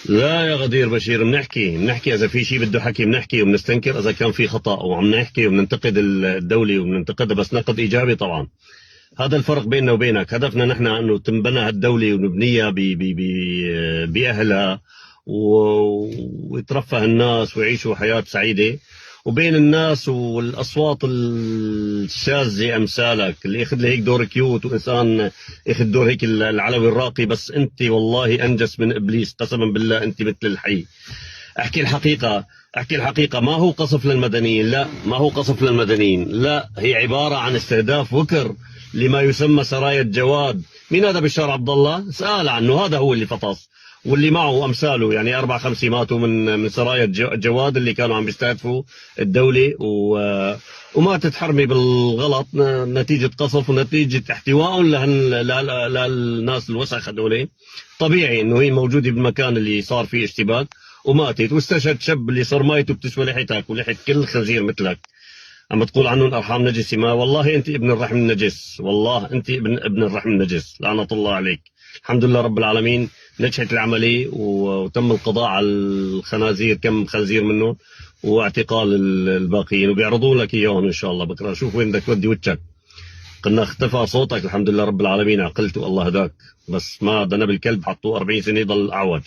لا يا غدير بشير، بنحكي اذا في شيء بده حكي بنحكي، وبنستنكر اذا كان في خطأ، وعم نحكي وبننتقد الدولة وبننتقدها، بس نقد ايجابي طبعا. هذا الفرق بيننا وبينك. هدفنا نحن انه تنبنى هالدولة ونبنيها باهلها، ويترفه الناس ويعيشوا حياة سعيدة. وبين الناس والاصوات الشاذة امثالك اللي اخذ لي هيك دور كيوت، وانسان اخذ دور هيك العلوي الراقي، بس انت والله انجس من ابليس قسما بالله، انت مثل الحي. احكي الحقيقة، احكي الحقيقة. ما هو قصف للمدنيين، لا ما هو قصف للمدنيين، لا هي عبارة عن استهداف وكر لما يسمى سرايا الجواد. مين هذا بشار عبد الله؟ سأل عنه، هذا هو اللي فطس، واللي معه امثاله، يعني 4 5 ماتوا من سرايا الجواد اللي كانوا عم بيستهدفوا الدولة، وماتت حرمي بالغلط نتيجة قصف ونتيجة احتواء للناس الوسخ هذول. طبيعي انه هي موجودة بالمكان اللي صار فيه اشتباك وماتت، واستشهد شاب اللي صار مايته بتسوى لحيتك ولحية كل خنزير مثلك. عم تقول عنهم ارحام نجسه، ما والله انت ابن الرحم النجس، والله انت ابن الرحم النجس، لعنة الله عليك. الحمد لله رب العالمين نجحت العملية وتم القضاء على الخنازير، كم خنزير منهم، واعتقال الباقيين، وبيعرضوا لك اياهم ان شاء الله بكره. شوف وين بدك تودي وجهك. قلنا اختفى صوتك، الحمد لله رب العالمين عقلت والله هداك، بس ما ذنب الكلب حطوه 40 سنة يضل اعوج.